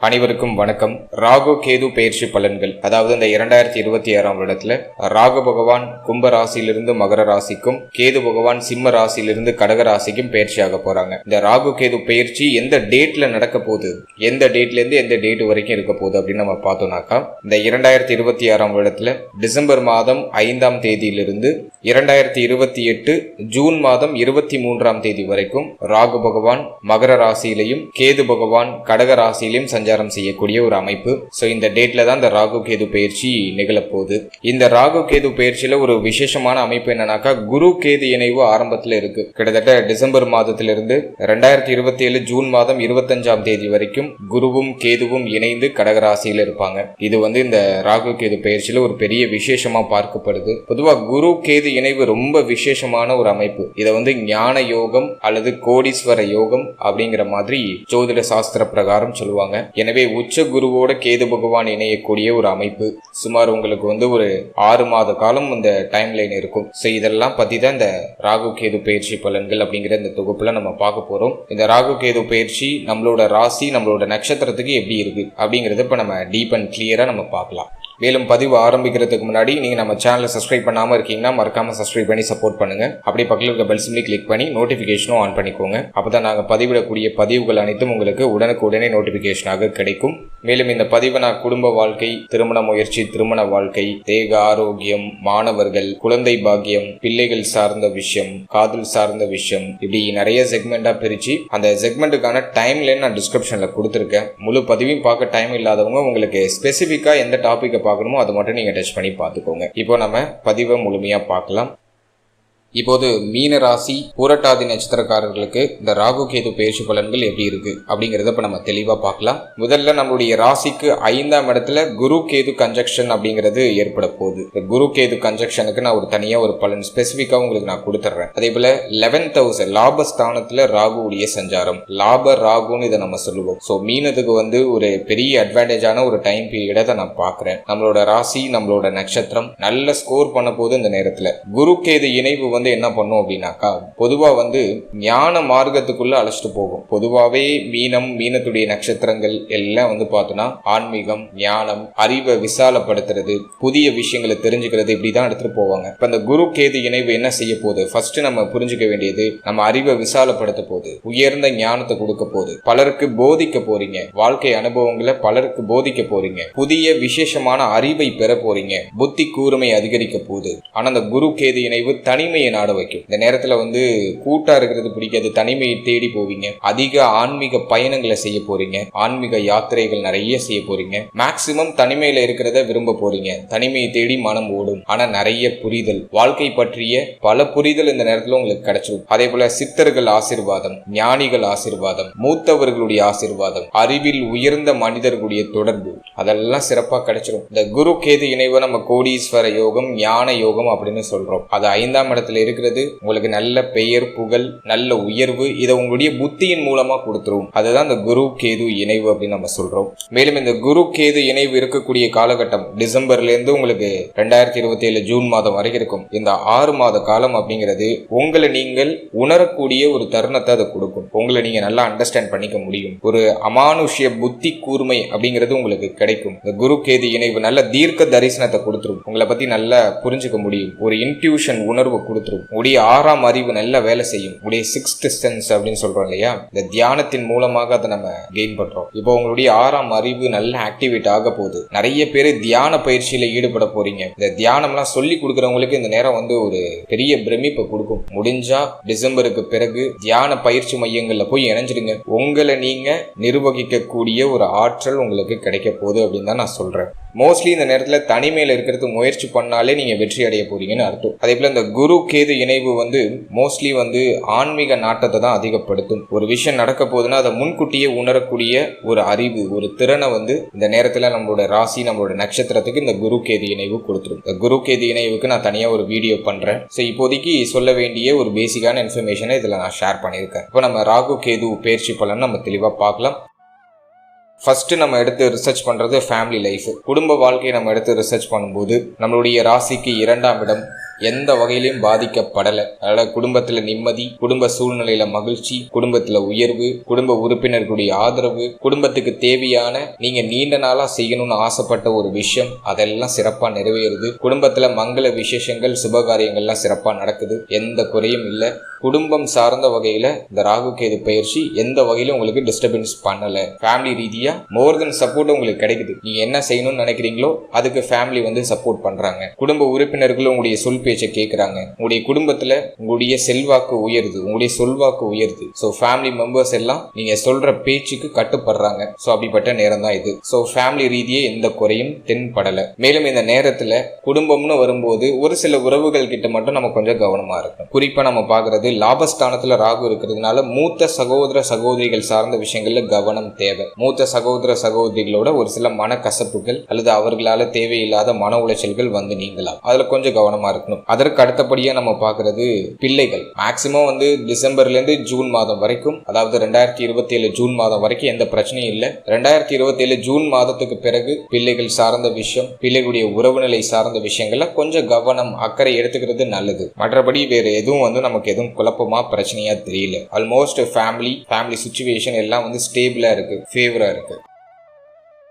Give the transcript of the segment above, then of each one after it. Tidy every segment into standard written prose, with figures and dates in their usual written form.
அனைவருக்கும் வணக்கம். ராகு கேது பெயர்ச்சி பலன்கள், அதாவது இந்த 2026 வருடத்துல ராகு பகவான் கும்ப ராசியிலிருந்து மகர ராசிக்கும், கேது பகவான் சிம்ம ராசியிலிருந்து கடக ராசிக்கும் பெயர்ச்சியாக போறாங்க. இந்த ராகு கேது பெயர்ச்சி எந்த டேட்ல நடக்க போகுது, எந்த டேட்ல இருந்து எந்த டேட் வரைக்கும் இருக்க போகுது அப்படின்னு நம்ம பார்த்தோம்னாக்கா, இந்த 2026 வருடத்துல டிசம்பர் மாதம் 5ஆம் தேதியிலிருந்து 2028 ஜூன் மாதம் 23ஆம் தேதி வரைக்கும் ராகு பகவான் மகர ராசியிலையும் கேது பகவான் கடக ராசியிலையும் சஞ்சாரம் செய்யக்கூடிய ஒரு அமைப்பு. சோ இந்த டேட்ல தான் இந்த ராகு கேது பயிற்சி நிகழப்போகுது. இந்த ராகு கேது பயிற்சியில ஒரு விசேஷமான அமைப்பு என்னன்னாக்கா, குரு கேது இணைவு ஆரம்பத்துல இருக்கு. கிட்டத்தட்ட டிசம்பர் மாதத்திலிருந்து 2027 ஜூன் மாதம் 25ஆம் தேதி வரைக்கும் குருவும் கேதுவும் இணைந்து கடக ராசியில இருப்பாங்க. இது இந்த ராகு கேது பயிற்சியில ஒரு பெரிய விசேஷமா பார்க்கப்படுது. பொதுவா குரு கேது இணைவு ரொம்ப விசேஷமான ஒரு அமைப்பு. இதை ஞான யோகம் அல்லது கோடீஸ்வர யோகம் அப்படிங்கிற மாதிரி ஜோதிட சாஸ்திர பிரகாரம் சொல்லுவாங்க. எனவே உச்ச குருவோட கேது பகவான் இணையக்கூடிய ஒரு அமைப்பு. சுமார் உங்களுக்கு ஒரு 6 மாத காலம் இந்த டைம் லைன் இருக்கும். சோ இதெல்லாம் பத்தி தான் இந்த ராகு கேது பயிற்சி பலன்கள் அப்படிங்கிற இந்த தொகுப்புல நம்ம பார்க்க போறோம். இந்த ராகு கேது பயிற்சி நம்மளோட ராசி, நம்மளோட நட்சத்திரத்துக்கு எப்படி இருக்கு அப்படிங்கறத இப்ப நம்ம டீப் அண்ட் கிளியரா நம்ம பார்க்கலாம். மேலும் பதிவு ஆரம்பிக்கிறதுக்கு முன்னாடி நீங்க நம்ம சேனலை சப்ஸ்கிரைப் பண்ணாம இருக்கீங்கன்னா மறக்காம சப்ஸ்கிரைப் பண்ணி சப்போர்ட் பண்ணுங்க. அப்படி பக்கத்தில் இருக்க பெல் சிம்லி கிளிக் பண்ணி நோட்டிபிகேஷனும் ஆன் பண்ணிக்கோங்க. அப்பதான் நாங்க பதிவிடக்கூடிய பதிவுகள் அனைத்தும் உங்களுக்கு உடனுக்குடனே நோட்டிபிகேஷனாக கிடைக்கும். மேலும் இந்த பதிவை நான் குடும்ப வாழ்க்கை, திருமண முயற்சி, திருமண வாழ்க்கை, தேக ஆரோக்கியம், மாணவர்கள், குழந்தை பாக்கியம், பிள்ளைகள் சார்ந்த விஷயம், காதல் சார்ந்த விஷயம், இப்படி நிறைய செக்மெண்டா பிரிச்சு அந்த செக்மெண்ட்டுக்கான டைம் லைன் நான் டிஸ்கிரிப்ஷன்ல கொடுத்துருக்கேன். முழு பதிவையும் பார்க்க டைம் இல்லாதவங்க உங்களுக்கு ஸ்பெசிபிக்கா எந்த டாபிக் பார்க்கணுமோ அதை மட்டும் நீங்க டச் பண்ணி பார்த்துக்கோங்க. இப்போ நம்ம பதிவை முழுமையா பார்க்கலாம். இப்போது மீன ராசி பூரட்டாதி நட்சத்திரக்காரர்களுக்கு இந்த ராகு கேது பெயர்ச்சி பலன்கள் எப்படி இருக்கு அப்படிங்கறத இப்ப நம்ம தெளிவா பார்க்கலாம். முதல்ல நம்மளுடைய ராசிக்கு 5ஆம் இடத்துல குரு கேது கன்ஜக்ஷன் அப்படிங்கிறது ஏற்பட போகுது. இந்த குரு கேது கன்ஜக்ஷனுக்கு நான் ஒரு தனியா ஒரு பலன் ஸ்பெசிபிக்கா உங்களுக்கு நான் கொடுத்துறேன். அதே போல 11th house லாபஸ்தானத்துல ராகுவுடைய சஞ்சாரம், லாப ராகுன்னு இதை நம்ம சொல்லுவோம். சோ மீனத்துக்கு ஒரு பெரிய அட்வான்டேஜான ஒரு டைம் பீரியடை தான் நான் பாக்குறேன். நம்மளோட ராசி, நம்மளோட நட்சத்திரம் நல்ல ஸ்கோர் பண்ண போது இந்த நேரத்துல குரு கேது இணைவு என்ன பண்ணும் அப்படின்னாக்கா, பொதுவா ஞான மார்க்கத்துக்குள்ள அழைச்சிட்டு போகும். பொதுவாவே மீனத்துடைய நட்சத்திரங்கள் எல்லாம் பார்த்தோம்னா ஆன்மீகம், ஞானம், அறிவை விசாலப்படுத்துறது, புதிய விஷயங்களை தெரிஞ்சுக்கிறது, இப்படிதான் எடுத்துட்டு போவாங்க. இப்ப இந்த குரு கேது இணைவு என்ன செய்ய போகுது, ஃபர்ஸ்ட் நம்ம புரிஞ்சுக்க வேண்டியது, நம்ம அறிவை விசாலப்படுத்த போகுது, உயர்ந்த ஞானத்தை கொடுக்க போகுது, பலருக்கு போதிக்க போறீங்க, வாழ்க்கை அனுபவங்களை பலருக்கு போதிக்க போறீங்க, புதிய விசேஷமான அறிவை பெற போறீங்க, புத்தி கூர்மை அதிகரிக்க போகுது. ஆனா அந்த குரு கேது இணைவு தனிமையை நாட வைக்கும். இந்த நேரத்துல கூட்டா இருக்கிறது பிடிக்காது, தனிமையை தேடி போவீங்க, அதிக ஆன்மீக பயணங்களை செய்ய போறீங்க, ஆன்மீக யாத்திரைகள் நிறைய செய்ய போறீங்க, மேக்சிமம் தனிமையில இருக்கிறத விரும்ப போறீங்க, தனிமையை தேடி மனம் ஓடும். ஆனா நிறைய புரிதல், வாழ்க்கை பற்றிய பல புரிதல் இந்த நேரத்துல உங்களுக்கு கிடைச்சிடும். அதே போல சித்தர்கள் ஆசீர்வாதம், ஞானிகள் ஆசீர்வாதம், மூத்தவர்களுடைய ஆசீர்வாதம், அறிவில் உயர்ந்த மனிதர்களுடைய தொடர்பு, அதெல்லாம் சிறப்பா கிடைச்சிடும். இந்த குரு கேது இணைவு நம்ம கோடீஸ்வர யோகம், ஞான யோகம் அப்படின்னு சொல்றோம். அது 5ஆம் இடத்துல இருக்கிறது. உங்களுக்கு நல்ல பெயர், புகழ், நல்ல உயர்வு, இதை உங்களுடைய புத்தியின் மூலமா கொடுத்துரும். அதுதான் இந்த குரு கேது இணைவு அப்படின்னு நம்ம சொல்றோம். மேலும் இந்த குரு கேது இணைவு இருக்கக்கூடிய காலகட்டம் டிசம்பர்ல இருந்து உங்களுக்கு 2027 ஜூன் மாதம் வரைக்கும் இருக்கும். இந்த 6 மாத காலம் அப்படிங்கிறது உங்களை நீங்கள் உணரக்கூடிய ஒரு தருணத்தை அதை கொடுக்கும். உங்களை நீங்க நல்லா அண்டர்ஸ்டாண்ட் பண்ணிக்க முடியும். ஒரு அமானுஷ்ய புத்தி கூர்மை அப்படிங்கிறது உங்களுக்கு கிடைக்கும். இந்த குரு கேது இணைவு நல்ல தீர்க்க தரிசனத்தை கொடுத்துரும். உங்களை பத்தி நல்லா புரிஞ்சுக்க முடியும். ஒரு இன்ட்யூஷன் உணர்வு கொடுத்துரும். உடைய 6ஆம் அறிவு நல்ல வேலை செய்யும். உடைய 6th சென்ஸ் அப்படின்னு சொல்றோம் இல்லையா, இந்த தியானத்தின் மூலமாக அதை நம்ம கெயின் பண்றோம். இப்போ உங்களுடைய 6ஆம் அறிவு நல்ல ஆக்டிவேட் ஆக போகுது. நிறைய பேர் தியான பயிற்சியில ஈடுபட போறீங்க. இந்த தியானம்லாம் சொல்லி கொடுக்கறவங்களுக்கு இந்த நேரம் ஒரு பெரிய பிரமிப்பை கொடுக்கும். முடிஞ்சா டிசம்பருக்கு பிறகு தியான பயிற்சி மையங்கள்ல போய் இணைஞ்சிடுங்க. உங்களை நீங்க நிர்வகிக்க கூடிய ஒரு ஆற்றல் உங்களுக்கு கிடைக்க போகுது அப்படின்னு தான் நான் சொல்றேன். மோஸ்ட்லி இந்த நேரத்துல தனிமையில இருக்கிறது முயற்சி பண்ணாலே நீங்க வெற்றி அடைய போறீங்கன்னு அர்த்தம். அதே போல இந்த குரு கேது இணைவு மோஸ்ட்லி ஆன்மீக நாட்டத்தை தான் அதிகப்படுத்தும். ஒரு விஷயம் நடக்க போகுதுன்னா அதை முன்கூட்டியே உணரக்கூடிய ஒரு அறிவு, ஒரு திறனை இந்த நேரத்துல நம்மளோட ராசி, நம்மளோட நட்சத்திரத்துக்கு இந்த குரு கேது இணைவு கொடுத்துரும். இந்த குரு கேது இணைவுக்கு நான் தனியா ஒரு வீடியோ பண்றேன். சோ இப்போதைக்கு சொல்ல வேண்டிய ஒரு பேசிக்கான இன்ஃபர்மேஷனை இதுல நான் ஷேர் பண்ணியிருக்கேன். இப்போ நம்ம ராகு கேது பெயர்ச்சி பலன் நம்ம தெளிவா பார்க்கலாம். ஃபர்ஸ்ட் நம்ம எடுத்து ரிசர்ச் பண்றது ஃபேமிலி லைஃப், குடும்ப வாழ்க்கையை நம்ம எடுத்து ரிசர்ச் பண்ணும்போது நம்மளுடைய ராசிக்கு 2ஆம் இடம், எந்த வகையிலும் பாதிக்கப்படலை. அதனால குடும்பத்துல நிம்மதி, குடும்ப சூழ்நிலையில மகிழ்ச்சி, குடும்பத்துல உயர்வு, குடும்ப உறுப்பினர்களுடைய ஆதரவு, குடும்பத்துக்கு தேவையான நீங்க நீண்ட நாளா செய்யணும்னு ஆசைப்பட்ட ஒரு விஷயம் அதெல்லாம் சிறப்பா நிறைவேறுது. குடும்பத்துல மங்கள விசேஷங்கள் சுபகாரியங்கள்லாம் சிறப்பா நடக்குது. எந்த குறையும் இல்லை. குடும்பம் சார்ந்த வகையில இந்த ராகு கேது பயிற்சி எந்த வகையிலும் உங்களுக்கு டிஸ்டர்பன்ஸ் பண்ணல. ஃபேமிலி ரீதியா மோர் தென் சப்போர்ட் உங்களுக்கு கிடைக்குது. நீங்க என்ன செய்யணும்னு நினைக்கிறீங்களோ அதுக்கு ஃபேமிலி சப்போர்ட் பண்றாங்க. குடும்ப உறுப்பினர்கள் உங்களுடைய சொல் பேச்சை கேட்கறாங்க. உங்களுடைய குடும்பத்துல உங்களுடைய செல்வாக்கு உயருது, உங்களுடைய சொல்வாக்கு உயருது. ஸோ ஃபேமிலி மெம்பர்ஸ் எல்லாம் நீங்க சொல்ற பேச்சுக்கு கட்டுப்படுறாங்க. ஸோ அப்படிப்பட்ட நேரம் தான் இது. ஸோ ஃபேமிலி ரீதியே எந்த குறையும் தென்படல. மேலும் இந்த நேரத்துல குடும்பம்னு வரும்போது ஒரு சில உறவுகள் கிட்ட மட்டும் நம்ம கொஞ்சம் கவனமா இருக்கும். குறிப்பா நம்ம பாக்குறது லாபஸ்தானத்துல ராகு இருக்கிறதுனால மூத்த சகோதர சகோதரிகள் சார்ந்த விஷயங்கள்ல கவனம் தேவை. மூத்த சகோதர சகோதரிகளோட ஒரு சில மனக்கசப்புகள் அல்லது அவர்களால தேவையில்லாத மன உளைச்சல்கள் நீங்கலாம். அதுல கொஞ்சம் கவனமா இருக்கணும். அதற்கு அடுத்தபடியா நம்ம பாக்குறது பிள்ளைகள். மேக்சிமம் டிசம்பர்ல இருந்து ஜூன் மாதம் வரைக்கும், அதாவது 2027 ஜூன் மாதம் வரைக்கும் எந்த பிரச்சனையும் இல்லை. 2027 ஜூன் மாதத்துக்கு பிறகு பிள்ளைகள் சார்ந்த விஷயம், பிள்ளைகளுடைய உறவு நிலை சார்ந்த விஷயங்கள்ல கொஞ்சம் கவனம் அக்கறை எடுத்துக்கிறது நல்லது. மற்றபடி வேற எதுவும் நமக்கு எதுவும் குழப்பமா பிரச்சனையா தெரியல. ஆல்மோஸ்ட் ஃபேமிலி சிச்சுவேஷன் எல்லாம் ஸ்டேபிளா இருக்கு, ஃபேவரா இருக்கு.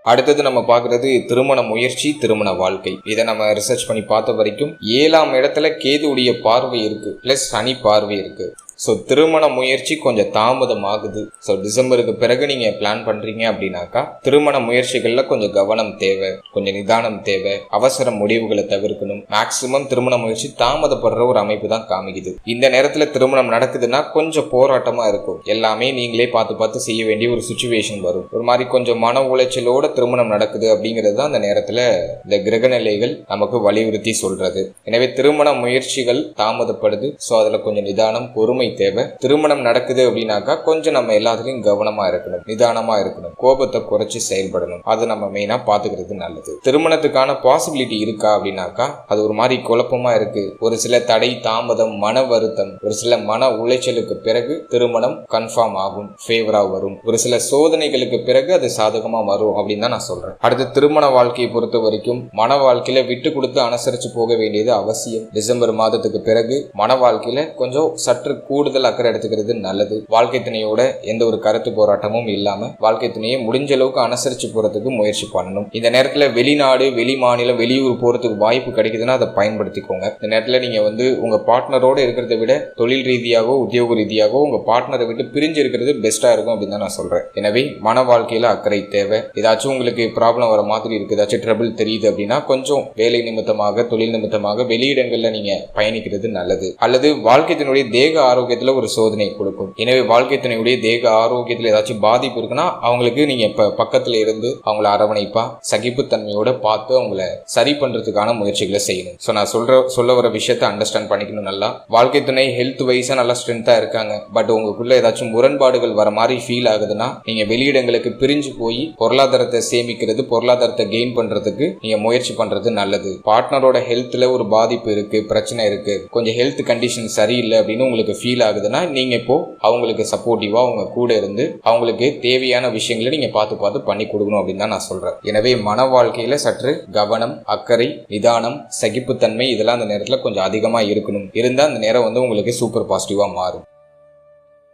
அடுத்தது நம்ம பார்க்கறது திருமண முயற்சி, திருமண வாழ்க்கை. இதை நம்ம ரிசர்ச் பண்ணி பார்த்த வரைக்கும் 7ஆம் இடத்துல கேதுவுடைய பார்வை இருக்கு, பிளஸ் சனி பார்வை இருக்கு. ஸோ திருமண முயற்சி கொஞ்சம் தாமதம் ஆகுது. ஸோ டிசம்பருக்கு பிறகு நீங்க பிளான் பண்றீங்க அப்படின்னாக்கா திருமண முயற்சிகள்ல கொஞ்சம் கவனம் தேவை, கொஞ்சம் நிதானம் தேவை, அவசர முடிவுகளை தவிர்க்கணும். மேக்சிமம் திருமண முயற்சி தாமதப்படுற ஒரு அமைப்பு தான் காமிக்குது. இந்த நேரத்துல திருமணம் நடக்குதுன்னா கொஞ்சம் போராட்டமா இருக்கும். எல்லாமே நீங்களே பார்த்து செய்ய வேண்டிய ஒரு சுச்சுவேஷன் வரும். ஒரு மாதிரி கொஞ்சம் மன உளைச்சலோட திருமணம் நடக்குது அப்படிங்கிறது தான் அந்த நேரத்துல இந்த கிரக நிலைகள் நமக்கு வலியுறுத்தி சொல்றது. எனவே திருமண முயற்சிகள் தாமதப்படுது. ஸோ அதுல கொஞ்சம் நிதானம், பொறுமை தேவை. திருமணம் நடக்குது அப்படின்னாக்கா கொஞ்சம் நம்ம எல்லாத்துலயும் கவனமா இருக்கணும், நிதானமா இருக்கணும், கோபத்தை குறைச்சி செயல்படணும். அது நம்ம மெயினா பாத்துக்கிறது நல்லது. திருமணத்துக்கான பாசிபிலிட்டி இருக்கா அப்படின்னாக்கா அது ஒரு மாதிரி குழப்பமா இருக்கு. ஒரு சில தடை, தாமதம், மன வருத்தம், ஒரு சில மன உளைச்சலுக்கு பிறகு திருமணம் கன்ஃபார்ம் ஆகும், ஃபேவரா வரும். ஒரு சில சோதனைகளுக்கு பிறகு அது சாதகமா வரும் அப்படின்னு தான் நான் சொல்றேன். அடுத்து திருமண வாழ்க்கையை பொறுத்த வரைக்கும் மன வாழ்க்கையில விட்டு கொடுத்து அனுசரிச்சு போக வேண்டியது அவசியம். டிசம்பர் மாதத்துக்கு பிறகு மன வாழ்க்கையில கொஞ்சம் சற்று கூடுதல் அக்கறை எடுத்துக்கிறது நல்லது. வாழ்க்கை துணையோட எந்த ஒரு கருத்து போராட்டமும் இல்லாம வாழ்க்கை துணையை முடிஞ்ச அளவுக்கு அனுசரிச்சு போறதுக்கு முயற்சி பண்ணணும். இந்த நேரத்துல வெளிநாடு, வெளி மாநிலம், வெளியூர் போறதுக்கு வாய்ப்பு கிடைக்குதுன்னா அதை பயன்படுத்திக்கோங்க. இந்த நேரத்துல நீங்க உங்க பார்ட்னரோட இருக்கிறத விட தொழில் ரீதியாகவோ உத்தியோக ரீதியாகவோ உங்க பார்ட்னரை விட்டு பிரிஞ்சு இருக்கிறது பெஸ்டா இருக்கும் அப்படின்னு தான் நான் சொல்றேன். எனவே மன வாழ்க்கையில அக்கறை தேவை. ஏதாச்சும் உங்களுக்கு ப்ராப்ளம் வர மாதிரி இருக்கு, ஏதாச்சும் ட்ரபிள் தெரியுது அப்படின்னா கொஞ்சம் வேலை நிமித்தமாக, தொழில் நிமித்தமாக வெளியிடங்கள்ல நீங்க பயணிக்கிறது நல்லது. அல்லது வாழ்க்கை தன்னுடைய தேக ஆரோக்கியத்துல ஒரு சோதனை கொடுக்கும். எனவே வாழ்க்கை துணையுடைய தேக ஆரோக்கியத்துல ஏதாச்சும் பாதிப்பு இருக்குன்னா அவங்களுக்கு நீங்க இப்ப பக்கத்துல இருந்து அவங்கள அரவணைப்பா சகிப்புத்தன்மையோட பார்த்து அவங்கள சரி பண்றதுக்கான முயற்சிகளை செய்யணும். ஸோ நான் சொல்ல வர விஷயத்தை அண்டர்ஸ்டாண்ட் பண்ணிக்கணும். நல்லா வாழ்க்கை துணை ஹெல்த் வைஸா நல்லா ஸ்ட்ரென்த்தா இருக்காங்க. பட் உங்களுக்குள்ள ஏதாச்சும் முரண்பாடுகள் வர மாதிரி ஃபீல் ஆகுதுன்னா நீங்க வெளியிடங்களுக்கு பிரிஞ்சு போய் பொருளாதாரத்தை சேமிக்கிறது, பொருளாதாரத்தை கெயின் பண்றதுக்கு நீங்க முயற்சி பண்றது நல்லது. பார்ட்னரோட ஹெல்த்ல ஒரு பாதிப்பு இருக்கு, பிரச்சனை இருக்கு, கொஞ்சம் ஹெல்த் கண்டிஷன் சரியில்லை அப்படின்னு உங்களுக்கு ஃபீல் ஆகுதுன்னா நீங்க இப்போ அவங்களுக்கு சப்போர்ட்டிவா அவங்க கூட இருந்து அவங்களுக்கு தேவையான விஷயங்களை நீங்க பார்த்து பண்ணி கொடுக்கணும் அப்படின்னு தான் நான் சொல்றேன். எனவே மன வாழ்க்கையில சற்று கவனம், அக்கறை, நிதானம், சகிப்புத்தன்மை இதெல்லாம் அந்த நேரத்துல கொஞ்சம் அதிகமா இருக்கணும். இருந்தா அந்த நேரம் உங்களுக்கு சூப்பர் பாசிட்டிவா மாறும்.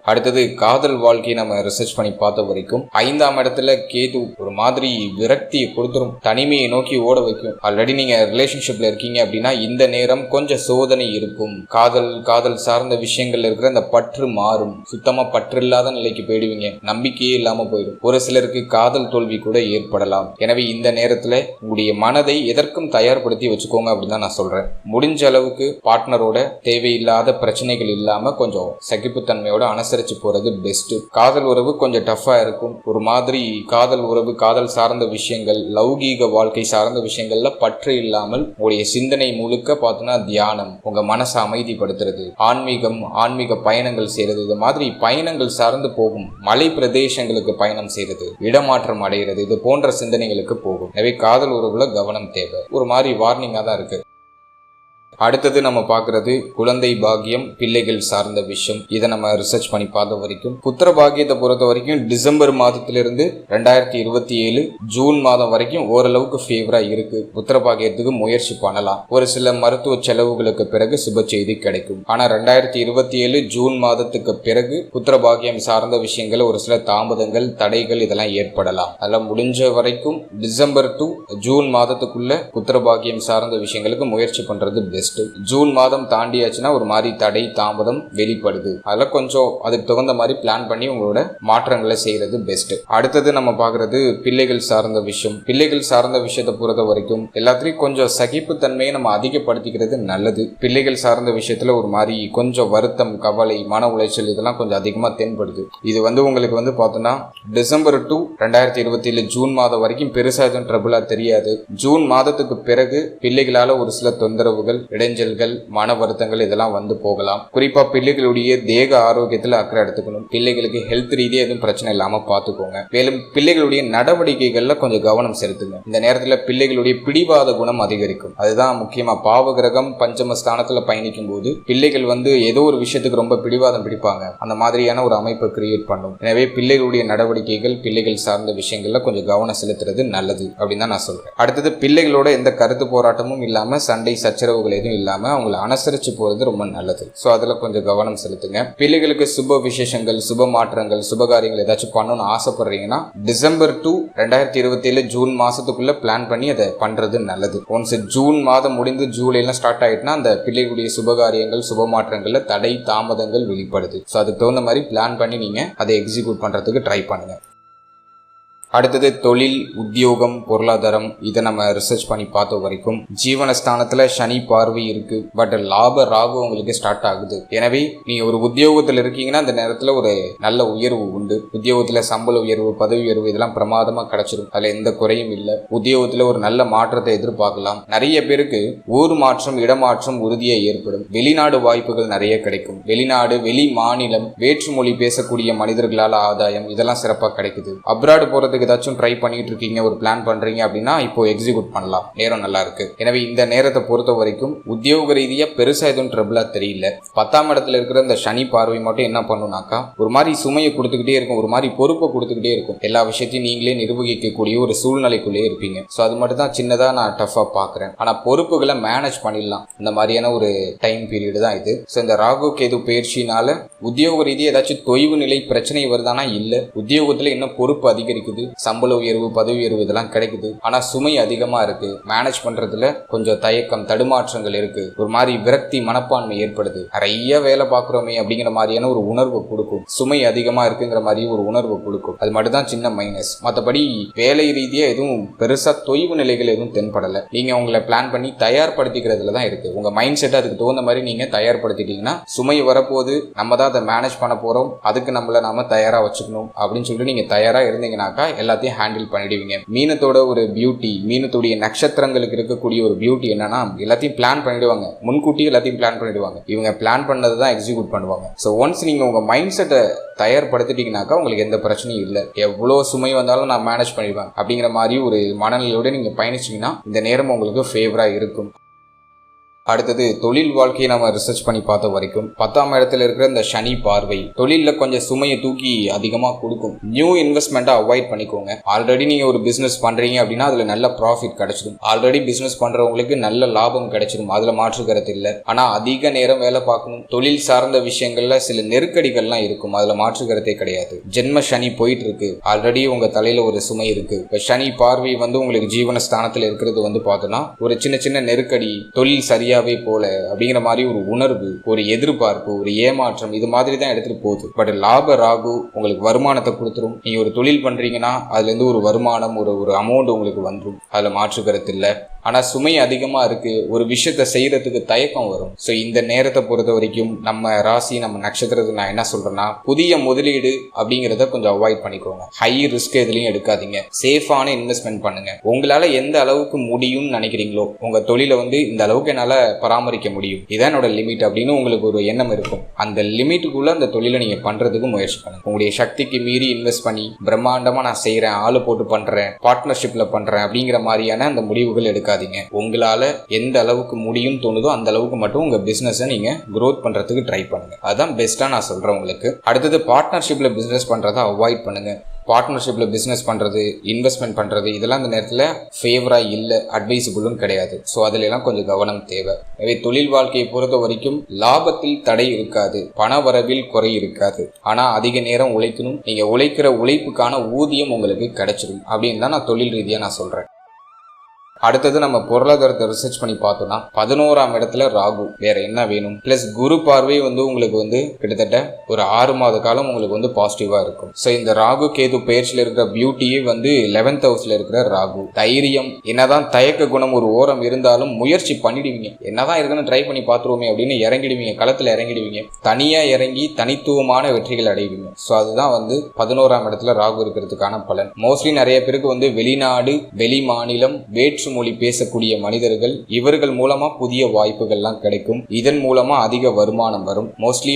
அடுத்தது காதல் வாழ்க்கையை நம்ம ரிசர்ச் பண்ணி பார்த்த வரைக்கும் 5ஆம் இடத்துல கேது ஒரு மாதிரி விரக்தியை கொடுத்துரும், தனிமையை நோக்கி ஓட வைக்கும். ஆல்ரெடி நீங்க ரிலேஷன்ஷிப்ல இருக்கீங்க அப்படின்னா இந்த நேரம் கொஞ்சம் சோதனை இருக்கும். காதல் சார்ந்த விஷயங்கள்ல இருக்கிற அந்த பற்று மாறும். சுத்தமா பற்று இல்லாத நிலைக்கு போயிடுவீங்க, நம்பிக்கையே இல்லாம போயிடும். ஒரு சிலருக்கு காதல் தோல்வி கூட ஏற்படலாம். எனவே இந்த நேரத்துல உங்களுடைய மனதை எதற்கும் தயார்படுத்தி வச்சுக்கோங்க அப்படின்னு தான் நான் சொல்றேன். முடிஞ்ச அளவுக்கு பார்ட்னரோட தேவையில்லாத பிரச்சனைகள் இல்லாம கொஞ்சம் சகிப்புத்தன்மையோட அனுசரிச்சு போறது பெஸ்ட். காதல் உறவு கொஞ்சம் டஃபா இருக்கும். ஒரு மாதிரி காதல் உறவு, காதல் சார்ந்த விஷயங்கள், லௌகீக வாழ்க்கை சார்ந்த விஷயங்கள்ல பற்று இல்லாமல் உங்களுடைய சிந்தனை முழுக்க பார்த்தோன்னா தியானம், உங்க மனசை அமைதிப்படுத்துறது, ஆன்மீக பயணங்கள் செய்யறது, இது மாதிரி பயணங்கள் சார்ந்து போகும். மலை பிரதேசங்களுக்கு பயணம் செய்யறது, இடமாற்றம் அடைகிறது, இது போன்ற சிந்தனைகளுக்கு போகும். எனவே காதல் உறவுல கவனம் தேவை. ஒரு மாதிரி வார்னிங்கா தான் இருக்கு. அடுத்தது நம்ம பார்க்கறது குழந்தை பாக்கியம், பிள்ளைகள் சார்ந்த விஷயம். இதை நம்ம ரிசர்ச் பண்ணி பார்த்த வரைக்கும் புத்திர பாக்கியத்தை பொறுத்த வரைக்கும் டிசம்பர் மாதத்திலிருந்து 2027 ஜூன் மாதம் வரைக்கும் ஓரளவுக்கு ஃபேவரா இருக்கு. புத்திர பாக்கியத்துக்கு முயற்சி பண்ணலாம். ஒரு சில மருத்துவ செலவுகளுக்கு பிறகு சுப செய்தி கிடைக்கும். ஆனா 2027 ஜூன் மாதத்துக்கு பிறகு புத்திர பாக்கியம் சார்ந்த விஷயங்கள் ஒரு சில தாமதங்கள், தடைகள் இதெல்லாம் ஏற்படலாம். அதெல்லாம் முடிஞ்ச வரைக்கும் டிசம்பர் டு ஜூன் மாதத்துக்குள்ள புத்திர பாக்கியம் சார்ந்த விஷயங்களுக்கு முயற்சி பண்றது பெஸ்ட். ஜூன் மாதம் தாண்டியாச்சுன்னா ஒரு மாதிரி தடை தாமதம் வெளிப்படுது. அதெல்லாம் கொஞ்சம் அதுக்கு தகுந்த மாதிரி பிளான் பண்ணி உங்களோட மாற்றங்களை செய்யறது பெஸ்ட். அடுத்தது நம்ம பாக்குறது பிள்ளைகள் சார்ந்த விஷயம். பிள்ளைகள் சார்ந்த விஷயத்தை பொறுத்த வரைக்கும் எல்லாத்திலையும் கொஞ்சம் சகிப்புத்தன்மையை நம்ம அதிகப்படுத்திக்கிறது நல்லது. பிள்ளைகள் சார்ந்த விஷயத்துல ஒரு மாதிரி கொஞ்சம் வருத்தம், கவலை, மன உளைச்சல் இதெல்லாம் கொஞ்சம் அதிகமா தென்படுது. இது உங்களுக்கு பார்த்தோம்னா டிசம்பர் டு 2027 ஜூன் மாதம் வரைக்கும் பெருசா எதுவும் ட்ரபிளா தெரியாது. ஜூன் மாதத்துக்கு பிறகு பிள்ளைகளால ஒரு சில தொந்தரவுகள், இடைஞ்சல்கள், மன வருத்தங்கள் இதெல்லாம் போகலாம். குறிப்பா பிள்ளைகளுடைய தேக ஆரோக்கியத்தில் அக்கறை எடுத்துக்கணும். பிள்ளைகளுக்கு ஹெல்த் ரீதியா எதுவும் பிரச்சனை இல்லாம பாத்துக்கோங்க. மேலும் பிள்ளைகளுடைய நடவடிக்கைகள்ல கொஞ்சம் கவனம் செலுத்துங்க. இந்த நேரத்துல பிள்ளைகளுடைய பிடிவாத குணம் அதிகரிக்கும். அதுதான் முக்கியமா. பாவகிரகம் பஞ்சம ஸ்தானத்துல பயணிக்கும் போது பிள்ளைகள் ஏதோ ஒரு விஷயத்துக்கு ரொம்ப பிடிவாதம் பிடிப்பாங்க. அந்த மாதிரியான ஒரு அமைப்பை கிரியேட் பண்ணும். எனவே பிள்ளைகளுடைய நடவடிக்கைகள், பிள்ளைகள் சார்ந்த விஷயங்கள்ல கொஞ்சம் கவனம் செலுத்துறது நல்லது அப்படின்னு தான் நான் சொல்றேன். அடுத்தது பிள்ளைகளோட எந்த கருத்து போராட்டமும் இல்லாம, சண்டை சச்சரவுகள் எதுவும் இல்லாம அவங்களை அனுசரிச்சு போறது ரொம்ப நல்லது. சோ அதுல கொஞ்சம் கவனம் செலுத்துங்க. பிள்ளைகளுக்கு சுப விசேஷங்கள், சுப மாற்றங்கள், சுபகாரியங்கள் ஏதாச்சும் பண்ணணும்னு ஆசைப்படுறீங்கன்னா டிசம்பர் டு 2027 ஜூன் மாசத்துக்குள்ள பிளான் பண்ணி அதை பண்றது நல்லது. ஒன்ஸ் ஜூன் மாதம் முடிந்து ஜூலைலாம் ஸ்டார்ட் ஆயிட்டுனா அந்த பிள்ளைகளுடைய சுபகாரியங்கள், சுப மாற்றங்கள்ல தடை தாமதங்கள் வெளிப்படுது. சோ அதுக்கு தகுந்த மாதிரி பிளான் பண்ணி நீங்க அதை எக்ஸிக்யூட் பண்றதுக்கு ட்ரை பண்ணுங்க. அடுத்தது தொழில், உத்தியோகம், பொருளாதாரம். இதை நம்ம ரிசர்ச் பண்ணி பார்த்த வரைக்கும் ஜீவனஸ்தானத்துல சனி பார்வை இருக்கு. பட் லாப ராகு உங்களுக்கு ஸ்டார்ட் ஆகுது. எனவே நீங்க ஒரு உத்தியோகத்துல இருக்கீங்கன்னா அந்த நேரத்துல ஒரு நல்ல உயர்வு உண்டு. உத்தியோகத்துல சம்பள உயர்வு, பதவி உயர்வு இதெல்லாம் பிரமாதமா கிடைச்சிடும். அதுல எந்த குறையும் இல்லை. உத்தியோகத்துல ஒரு நல்ல மாற்றத்தை எதிர்பார்க்கலாம். நிறைய பேருக்கு ஊர் மாற்றம், இடமாற்றம் உறுதியா ஏற்படும். வெளிநாடு வாய்ப்புகள் நிறைய கிடைக்கும். வெளிநாடு, வெளி மாநிலம், வேற்று மொழி பேசக்கூடிய மனிதர்களால் ஆதாயம் இதெல்லாம் சிறப்பா கிடைக்குது. அப்ராடு போறதுக்கு ஏதாச்சும் ட்ரை பண்ணிட்டு இருக்கீங்க, ஒரு பிளான் பண்றீங்க அப்படின்னா இப்போ எக்ஸிக்யூட் பண்ணலாம். நேரம் நல்லா இருக்கு. எனவே இந்த நேரத்தை பொறுத்த வரைக்கும் உத்தியோக ரீதியா பெருசா எதுவும் ட்ரபிளா தெரியல. 10ஆம் இடத்துல இருக்கிற இந்த சனி பார்வை மட்டும் என்ன பண்ணுனாக்கா ஒரு மாதிரி சுமையை கொடுத்துக்கிட்டே இருக்கும், ஒரு மாதிரி பொறுப்பை கொடுத்துக்கிட்டே இருக்கும். எல்லா விஷயத்தையும் நீங்களே நிர்வகிக்கக்கூடிய ஒரு சூழ்நிலைக்குள்ளே இருப்பீங்க. ஸோ அது மட்டும் தான் சின்னதா நான் டஃபா பாக்குறேன். ஆனா பொறுப்புகளை மேனேஜ் பண்ணிடலாம். இந்த மாதிரியான ஒரு டைம் பீரியட் தான் இது. ஸோ இந்த ராகு கேது பயிற்சினால உத்தியோக ரீதியா ஏதாச்சும் தொய்வு நிலை பிரச்சனை வருதானா இல்ல. உத்தியோகத்துல இன்னும் பொறுப்பு அதிகரிக்குது, சம்பள உயர்வு, பதவி உயர்வு இதெல்லாம் கிடைக்குது. ஆனா சுமை அதிகமா இருக்கு. மேனேஜ் பண்றதுல கொஞ்சம் தயக்கம், தடுமாற்றங்கள் இருக்கு. ஒரு மாதிரி விரக்தி மனப்பான்மை ஏற்படுது. நிறைய வேலை பார்க்கிறோமே அப்படிங்கிற மாதிரியான ஒரு உணர்வு கொடுக்கும். சுமை அதிகமா இருக்குங்கிற மாதிரி ஒரு உணர்வு கொடுக்கும். அது மட்டும் தான் சின்ன மைனஸ். மற்றபடி வேலை ரீதியா எதுவும் பெருசா தொய்வு நிலைகள் எதுவும் தென்படல. நீங்க உங்களை பிளான் பண்ணி தயார்படுத்திக்கிறதுல தான் இருக்கு. உங்க மைண்ட் செட் அதுக்கு தகுந்த மாதிரி நீங்க தயார்படுத்திட்டீங்கன்னா சுமை வரப்போது, நம்ம தான் அதை மேனேஜ் பண்ண போறோம், அதுக்கு நம்மள நாம தயாரா வச்சுக்கணும் அப்படின்னு சொல்லிட்டு நீங்க தயாரா இருந்தீங்கன்னாக்கா எல்லாத்தையும் ஹேண்டில் பண்ணிடுவீங்க. மீனத்தோட ஒரு பியூட்டி, மீனத்துடைய நட்சத்திரங்களுக்கு இருக்கக்கூடிய ஒரு பியூட்டி என்னன்னா எல்லாத்தையும் பிளான் பண்ணிடுவாங்க. முன்கூட்டி எல்லாத்தையும் பிளான் பண்ணிடுவாங்க. இவங்க பிளான் பண்ணதை தான் எக்ஸிக்யூட் பண்ணுவாங்க. ஸோ ஒன்ஸ் நீங்க உங்க மைண்ட் செட்டை தயார்படுத்திட்டீங்கன்னாக்கா உங்களுக்கு எந்த பிரச்சனையும் இல்லை. எவ்வளோ சுமை வந்தாலும் நான் மேனேஜ் பண்ணிடுவேன் அப்படிங்கிற மாதிரி ஒரு மனநிலையோட நீங்க பயணிச்சீங்கன்னா இந்த நேரம் உங்களுக்கு ஃபேவரா இருக்கும். அடுத்தது தொழில் வாழ்க்கையை நம்ம ரிசர்ச் பண்ணி பார்த்த வரைக்கும் 10ஆம் இடத்துல இருக்கிற இந்த சனி பார்வை தொழில கொஞ்சம் சுமையை தூக்கி அதிகமா கொடுக்கும். நியூ இன்வெஸ்ட்மெண்ட்டை அவாய்ட் பண்ணிக்கோங்க. ஆல்ரெடி நீங்க ஒரு பிசினஸ் பண்றீங்க அப்படின்னா அதுல நல்ல ப்ராஃபிட் கிடைச்சிடும். ஆல்ரெடி பிசினஸ் பண்றவங்களுக்கு நல்ல லாபம் கிடைச்சிடும். அதுல மாற்று கருத்து இல்லை. ஆனா அதிக நேரம் வேலை பார்க்கணும். தொழில் சார்ந்த விஷயங்கள்ல சில நெருக்கடிகள்லாம் இருக்கும். அதுல மாற்று கருத்தே கிடையாது. ஜென்ம சனி போயிட்டு இருக்கு. ஆல்ரெடி உங்க தலையில ஒரு சுமை இருக்கு. இப்ப சனி பார்வை உங்களுக்கு ஜீவனஸ்தானத்துல இருக்கிறது பார்த்தோம்னா ஒரு சின்ன சின்ன நெருக்கடி, தொழில் சரியா போல அப்படிங்கிற மாதிரி ஒரு உணர்வு, ஒரு எதிர்பார்ப்பு, ஒரு ஏமாற்றம் இது மாதிரி தான் எடுத்துட்டு போகுது. பட் லாப ராகு உங்களுக்கு வருமானத்தை கொடுத்துரும். நீங்க ஒரு தொழில் பண்றீங்கன்னா அதுல இருந்து ஒரு வருமானம், ஒரு அமௌண்ட் உங்களுக்கு வந்துடும். அதுல மாற்று கருத்து இல்லை. ஆனா சுமை அதிகமா இருக்கு. ஒரு விஷயத்த செய்யறதுக்கு தயக்கம் வரும். ஸோ இந்த நேரத்தை பொறுத்த வரைக்கும் நம்ம ராசி, நம்ம நட்சத்திரத்துக்கு நான் என்ன சொல்றேன்னா புதிய முதலீடு அப்படிங்கிறத கொஞ்சம் அவாய்ட் பண்ணிக்கோங்க. ஹை ரிஸ்க் எதுலையும் எடுக்காதீங்க. சேஃபான இன்வெஸ்ட்மெண்ட் பண்ணுங்க. உங்களால எந்த அளவுக்கு முடியும்னு நினைக்கிறீங்களோ, உங்க தொழிலை இந்த அளவுக்கு என்னால பராமரிக்க முடியும், இதான் என்னோட லிமிட் அப்படின்னு உங்களுக்கு ஒரு எண்ணம் இருக்கும். அந்த லிமிட்டுக்குள்ள அந்த தொழிலை நீங்க பண்றதுக்கு முயற்சி பண்ணுங்க. உங்களுடைய சக்திக்கு மீறி இன்வெஸ்ட் பண்ணி பிரம்மாண்டமா நான் செய்யறேன், ஆளு போட்டு பண்றேன், பார்ட்னர்ஷிப்ல பண்றேன் அப்படிங்கிற மாதிரியான அந்த முடிவுகள் எடுக்காது. இருக்காதீங்க. உங்களால எந்த அளவுக்கு முடியும் தோணுதோ அந்த அளவுக்கு மட்டும் உங்க பிசினஸை நீங்க growth பண்றதுக்கு ட்ரை பண்ணுங்க. அதான் பெஸ்டா நான் சொல்றேன் உங்களுக்கு. அடுத்தது பார்ட்னர்ஷிப்ல பிசினஸ் பண்றதை அவாய்ட் பண்ணுங்க. பார்ட்னர்ஷிப்பில் பிஸ்னஸ் பண்ணுறது, இன்வெஸ்ட்மெண்ட் பண்ணுறது இதெல்லாம் இந்த நேரத்தில் ஃபேவராக இல்லை, அட்வைசபிளும் கிடையாது. ஸோ அதிலெல்லாம் கொஞ்சம் கவனம் தேவை. எனவே தொழில் வாழ்க்கையை பொறுத்த வரைக்கும் லாபத்தில் தடை இருக்காது, பண வரவில் குறை இருக்காது. ஆனால் அதிக நேரம் உழைக்கணும். நீங்கள் உழைக்கிற உழைப்புக்கான ஊதியம் உங்களுக்கு கிடைச்சிடும் அப்படின்னு தான் நான் தொழில் ரீதியாக நான் சொல்கிறேன். அடுத்தது நம்ம பொருளாதாரத்தை ரிசர்ச் பண்ணி பார்த்தோம்னா 11ஆம் இடத்துல ராகு, வேற என்ன வேணும்? பிளஸ் குரு பார்வை உங்களுக்கு கிட்டத்தட்ட ஒரு 6 மாத காலம் உங்களுக்கு பாசிட்டிவா இருக்கும். ஸோ இந்த ராகு கேது பெயர்ச்சியில் இருக்கிற பியூட்டியே 11th ஹவுஸ்ல இருக்கிற ராகு. தைரியம், என்னதான் தயக்க குணம் ஒரு ஓரம் இருந்தாலும் முயற்சி பண்ணிடுவீங்க. என்னதான் இருக்குன்னு ட்ரை பண்ணி பார்த்துருவோமே அப்படின்னு இறங்கிடுவீங்க, களத்துல இறங்கிடுவீங்க. தனியா இறங்கி தனித்துவமான வெற்றிகள் அடைவீங்க. ஸோ அதுதான் 11ஆம் இடத்துல ராகு இருக்கிறதுக்கான பலன். மோஸ்ட்லி நிறைய பேருக்கு வெளிநாடு, வெளி மாநிலம், வேற்று மொழி பேசக்கூடிய மனிதர்கள், இவர்கள் மூலமா புதிய வாய்ப்புகள்லாம் கிடைக்கும். இதன் மூலமா அதிக வருமானம் வரும். மோஸ்ட்லி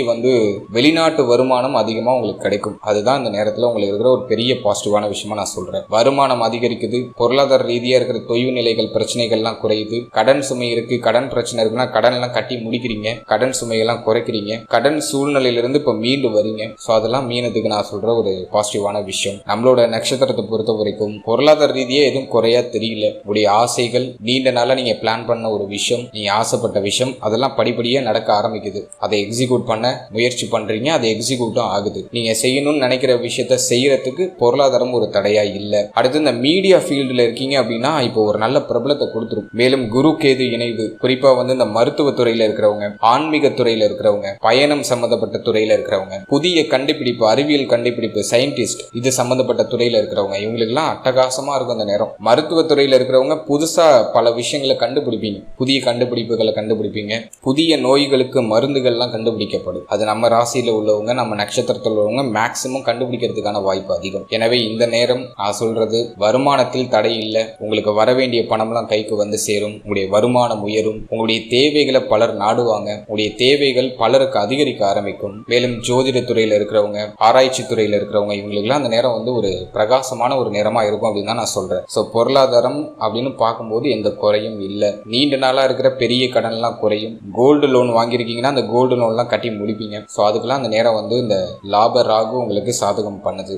வெளிநாட்டு வருமானம் அதிகமா உங்களுக்கு கிடைக்கும். அதுதான் இந்த நேரத்தில் உங்களுக்கு இருக்கிற ஒரு பெரிய பாசிட்டிவான விஷயமா நான் சொல்றேன். வருமானம் அதிகரிக்குது, பொருளாதார ரீதியா இருக்கிற தொய்வு நிலைகள், பிரச்சனைகள்லாம் குறையுது. கடன் சுமை இருக்கு, கடன் பிரச்சனை இருக்குன்னா கடன் எல்லாம் கட்டி முடிக்கிறீங்க, கடன் சுமையெல்லாம் குறைக்கிறீங்க, கடன் சூழ்நிலையிலிருந்து இப்ப மீண்டு வரீங்க. ஸோ அதெல்லாம் மீனதுக்கு நான் சொல்ற ஒரு பாசிட்டிவான விஷயம். நம்மளோட நட்சத்திரத்தை பொறுத்த வரைக்கும் பொருளாதார ரீதியா எதுவும் குறையா தெரியல. உடைய ஆசைகள், நீண்ட நாளா நீங்க பிளான் பண்ண ஒரு விஷயம், நீங்க ஆசைப்பட்ட விஷயம், அதெல்லாம் படிப்படியா நடக்க ஆரம்பிக்குது. அதை எக்ஸிக்யூட் பண்ண முயற்சி பண்றீங்க, அது எக்ஸிக்யூட்டும் ஆகுது. நீங்க செய்யணும்னு நினைக்கிற விஷயத்த செய்யறதுக்கு பொருளாதாரம் ஒரு தடையா இல்ல. அடுத்து இந்த மீடியா ஃபீல்டுல இருக்கீங்க அப்படின்னா இப்போ ஒரு நல்ல பிரபலத்தை கொடுத்துரும். மேலும் குரு கேது இணைவு, குறிப்பா இந்த மருத்துவ துறையில இருக்கிறவங்க, ஆன்மீக துறையில இருக்கிறவங்க, பயணம் சம்பந்தப்பட்ட துறையில இருக்கிறவங்க, புதிய கண்டுபிடிப்பு, அறிவியல் கண்டுபிடிப்பு, சயின்டிஸ்ட் இது சம்பந்தப்பட்ட துறையில இருக்கிறவங்க, இவங்களுக்கு எல்லாம் அட்டகாசமா இருக்கும் அந்த நேரம். மருத்துவ துறையில இருக்கிறவங்க புதுசா பல விஷயங்களை கண்டுபிடிப்பீங்க, புதிய கண்டுபிடிப்புகளை கண்டுபிடிப்பீங்க. புதிய நோய்களுக்கு மருந்துகள்லாம் கண்டுபிடிக்கப்படும். அது நம்ம ராசியில உள்ளவங்க, நம்ம நட்சத்திரத்தில் உள்ளவங்க மேக்சிமம் கண்டுபிடிக்கிறதுக்கான வாய்ப்பு அதிகம். எனவே இந்த நேரம் நான் சொல்றது, வருமானத்தில் தடை இல்லை. உங்களுக்கு வர வேண்டிய பணம்லாம் கைக்கு சேரும். உங்களுடைய வருமானம் உயரும். உங்களுடைய தேவைகளை பலர் நாடுவாங்க. உங்களுடைய தேவைகள் பலருக்கு அதிகரிக்க ஆரம்பிக்கும். மேலும் ஜோதிட துறையில இருக்கிறவங்க, ஆராய்ச்சி துறையில இருக்கிறவங்க, இவங்களுக்குலாம் அந்த நேரம் ஒரு பிரகாசமான ஒரு நேரமா இருக்கும் அப்படின்னு தான் நான் சொல்றேன். ஸோ பொருளாதாரம் அப்படின்னு பார்க்கும்போது எந்த குறையும் இல்லை. நீண்ட நாளா இருக்கிற பெரிய கடன்லாம் குறையும். கோல்டு லோன் வாங்கியிருக்கீங்கன்னா அந்த கோல்டு லோன்லாம் கட்டி முடிப்பீங்க. ஸோ அதுக்கெல்லாம் அந்த நேரம் இந்த லாப ராகு உங்களுக்கு சாதகம் பண்ணுது.